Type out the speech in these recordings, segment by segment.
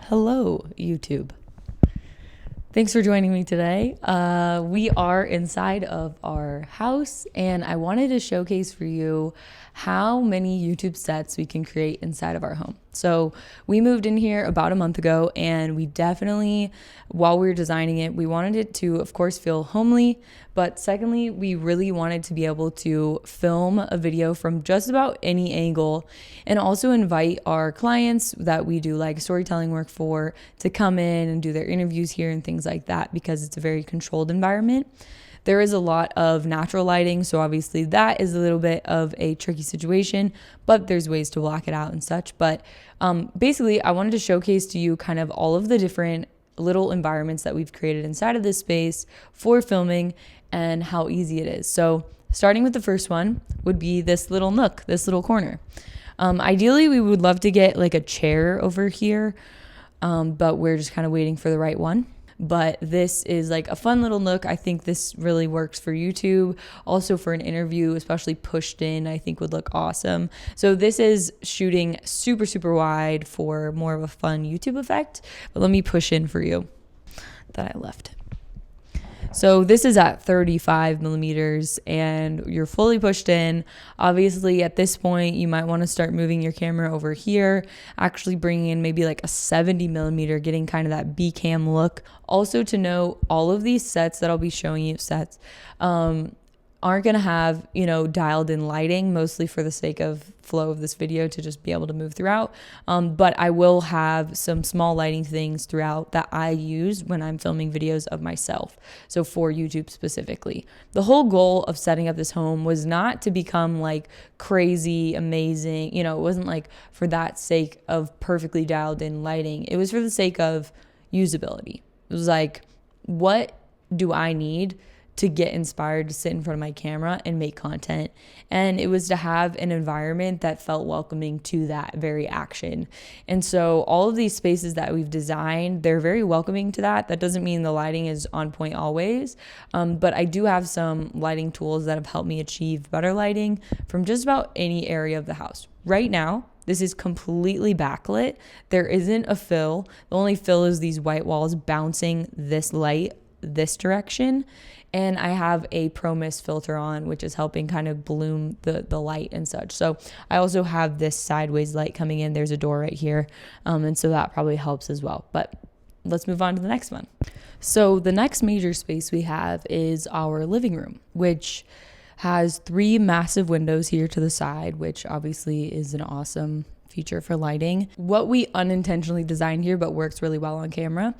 Hello, YouTube. Thanks for joining me today. We are inside of our house, and I wanted to showcase for you how many YouTube sets we can create inside of our home. So we moved in here about a month ago, and we definitely, while we were designing it, we wanted it to, of course, feel homely, but secondly, we really wanted to be able to film a video from just about any angle and also invite our clients that we do like storytelling work for to come in and do their interviews here and things like that, because it's a very controlled environment. There is a lot of natural lighting, so obviously that is a little bit of a tricky situation, but there's ways to block it out and such. But basically, I wanted to showcase to you kind of all of the different little environments that we've created inside of this space for filming and how easy it is. So starting with the first one would be this little nook, this little corner. Ideally, we would love to get like a chair over here, but we're just kind of waiting for the right one. But this is like a fun little nook. I think this really works for YouTube. Also for an interview, especially pushed in, I think would look awesome. So this is shooting super, super wide for more of a fun YouTube effect. But let me push in for you that I left. So this is at 35 millimeters and you're fully pushed in. Obviously at this point, you might want to start moving your camera over here, actually bringing in maybe like a 70 millimeter, getting kind of that B-cam look. Also to note, all of these sets that I'll be showing you aren't going to have, dialed in lighting, mostly for the sake of flow of this video to just be able to move throughout. But I will have some small lighting things throughout that I use when I'm filming videos of myself. So for YouTube specifically, the whole goal of setting up this home was not to become like crazy, amazing. It wasn't like for that sake of perfectly dialed in lighting. It was for the sake of usability. It was like, what do I need to get inspired to sit in front of my camera and make content? And it was to have an environment that felt welcoming to that very action. And so all of these spaces that we've designed, they're very welcoming to that. That doesn't mean the lighting is on point always, but I do have some lighting tools that have helped me achieve better lighting from just about any area of the house. Right now, this is completely backlit. There isn't a fill. The only fill is these white walls bouncing this light this direction. And I have a Pro Mist filter on, which is helping kind of bloom the light and such. So I also have this sideways light coming in. There's a door right here. And so that probably helps as well. But let's move on to the next one. So the next major space we have is our living room, which has 3 massive windows here to the side, which obviously is an awesome feature for lighting. What we unintentionally designed here, but works really well on camera,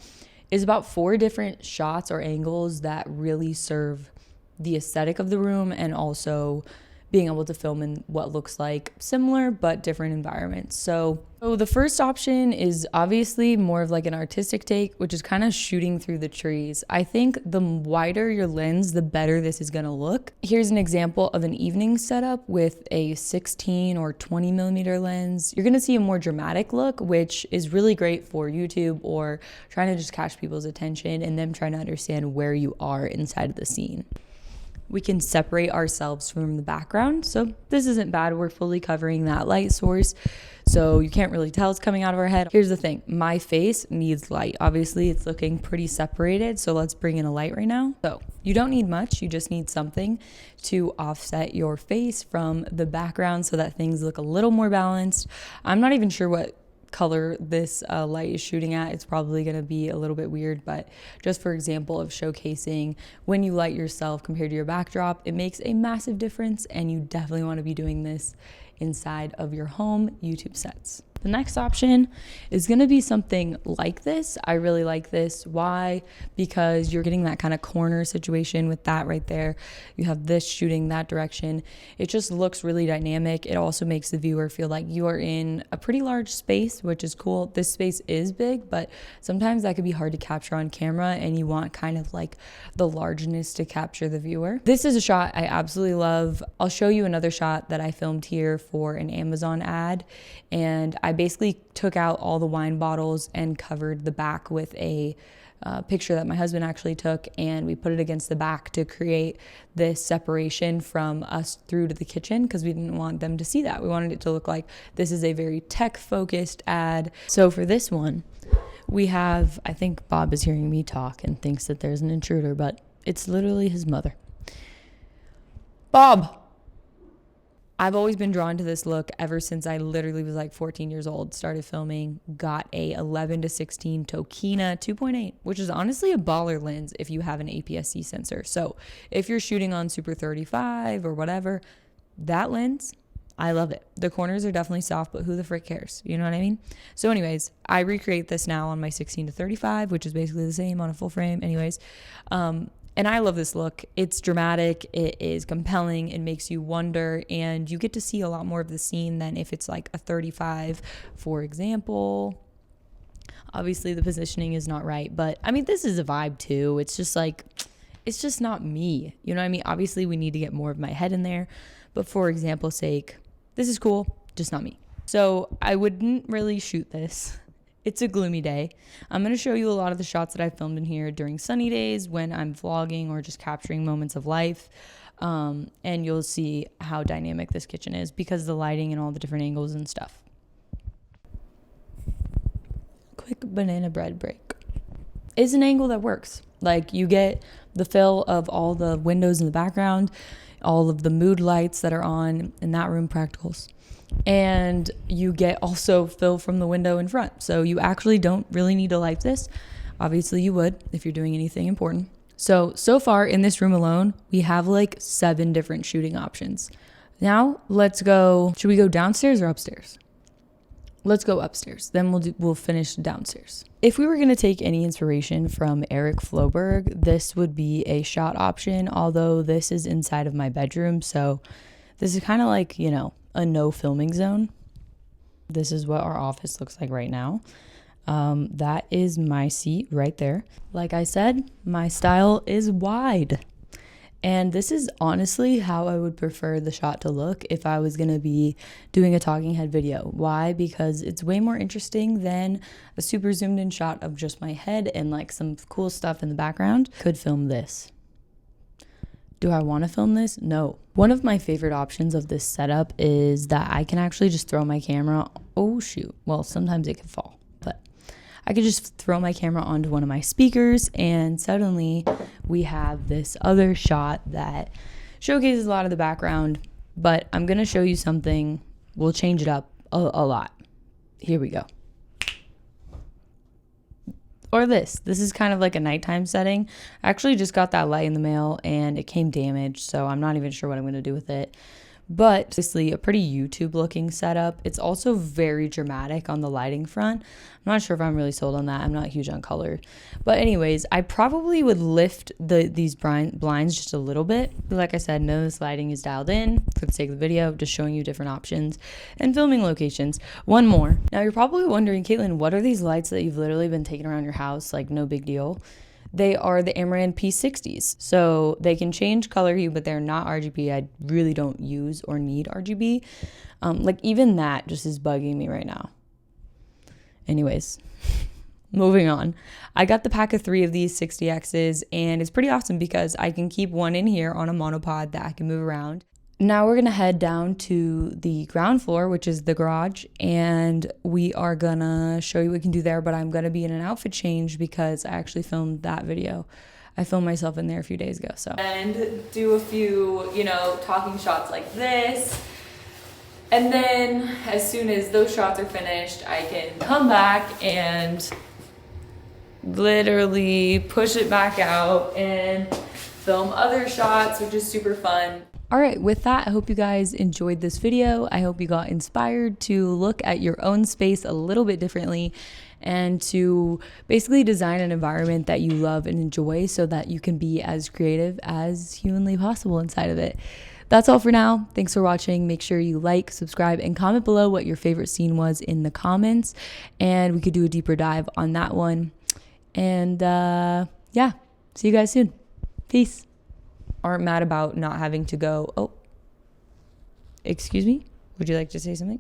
is about 4 different shots or angles that really serve the aesthetic of the room and also being able to film in what looks like similar but different environments. So the first option is obviously more of like an artistic take, which is kind of shooting through the trees. I think the wider your lens, the better this is gonna look. Here's an example of an evening setup with a 16 or 20 millimeter lens. You're gonna see a more dramatic look, which is really great for YouTube or trying to just catch people's attention and them trying to understand where you are inside of the scene. We can separate ourselves from the background. So this isn't bad. We're fully covering that light source, so you can't really tell it's coming out of our head. Here's the thing. My face needs light. Obviously, it's looking pretty separated, so let's bring in a light right now. So you don't need much. You just need something to offset your face from the background so that things look a little more balanced. I'm not even sure what color this light is shooting at. It's probably going to be a little bit weird, but just for example of showcasing when you light yourself compared to your backdrop, it makes a massive difference, and you definitely want to be doing this inside of your home YouTube sets. The next option is going to be something like this. I really like this. Why? Because you're getting that kind of corner situation with that right there. You have this shooting that direction. It just looks really dynamic. It also makes the viewer feel like you are in a pretty large space, which is cool. This space is big, but sometimes that could be hard to capture on camera, and you want kind of like the largeness to capture the viewer. This is a shot I absolutely love. I'll show you another shot that I filmed here for an Amazon ad, and I basically took out all the wine bottles and covered the back with a picture that my husband actually took, and we put it against the back to create this separation from us through to the kitchen, because we didn't want them to see that. We wanted it to look like this is a very tech focused ad. So for this one, we have, I think Bob is hearing me talk and thinks that there's an intruder, but it's literally his mother. Bob! I've always been drawn to this look ever since I literally was like 14 years old, started filming, got a 11-16 Tokina 2.8, which is honestly a baller lens if you have an APS-C sensor. So if you're shooting on Super 35 or whatever, that lens, I love it. The corners are definitely soft, but who the frick cares? You know what I mean? So anyways, I recreate this now on my 16-35, which is basically the same on a full frame. Anyways, and I love this look. It's dramatic. It is compelling. It makes you wonder, and you get to see a lot more of the scene than if it's like a 35, for example. Obviously, the positioning is not right, but I mean, this is a vibe too. It's just like, it's just not me. You know what I mean? Obviously, we need to get more of my head in there, but for example's sake, this is cool, just not me. So I wouldn't really shoot this. It's a gloomy day. I'm going to show you a lot of the shots that I filmed in here during sunny days when I'm vlogging or just capturing moments of life. And you'll see how dynamic this kitchen is because of the lighting and all the different angles and stuff. Quick banana bread break. It's an angle that works. Like, you get the fill of all the windows in the background, all of the mood lights that are on in that room, practicals. And you get also fill from the window in front. So you actually don't really need to light this. Obviously you would if you're doing anything important. So far in this room alone, we have like 7 different shooting options. Now let's go, should we go downstairs or upstairs? Let's go upstairs. Then we'll finish downstairs. If we were going to take any inspiration from Eric Floberg, this would be a shot option, although this is inside of my bedroom. So this is kind of like, you know, a no filming zone. This is what our office looks like right now. That is my seat right there. Like I said, my style is wide. And this is honestly how I would prefer the shot to look if I was going to be doing a talking head video. Why? Because it's way more interesting than a super zoomed in shot of just my head and like some cool stuff in the background. Could film this. Do I want to film this? No. One of my favorite options of this setup is that I can actually just throw my camera. Oh shoot. Well, sometimes it can fall, but I could just throw my camera onto one of my speakers and suddenly we have this other shot that showcases a lot of the background, but I'm going to show you something. We'll change it up a lot. Here we go. Or this is kind of like a nighttime setting. I actually just got that light in the mail and it came damaged, so I'm not even sure what I'm going to do with it. But obviously a pretty YouTube looking setup. It's also very dramatic on the lighting front. I'm not sure if I'm really sold on that. I'm not huge on color. But anyways, I probably would lift these blinds just a little bit. But like I said, none of this lighting is dialed in for the sake of the video, just showing you different options and filming locations. One more. Now you're probably wondering, Caitlin, what are these lights that you've literally been taking around your house? Like, no big deal. They are the Amaran P60X. So they can change color hue, but they're not RGB. I really don't use or need RGB. Like, even that just is bugging me right now. Anyways, moving on. I got the pack of 3 of these 60Xs, and it's pretty awesome because I can keep one in here on a monopod that I can move around. Now we're going to head down to the ground floor, which is the garage, and we are going to show you what we can do there, but I'm going to be in an outfit change because I actually filmed that video. I filmed myself in there a few days ago, so. And do a few, you know, talking shots like this. And then as soon as those shots are finished, I can come back and literally push it back out and film other shots, which is super fun. All right, with that, I hope you guys enjoyed this video. I hope you got inspired to look at your own space a little bit differently and to basically design an environment that you love and enjoy so that you can be as creative as humanly possible inside of it. That's all for now. Thanks for watching. Make sure you like, subscribe, and comment below what your favorite scene was in the comments, and we could do a deeper dive on that one. And yeah, see you guys soon. Peace. Aren't mad about not having to go. Oh, excuse me. Would you like to say something?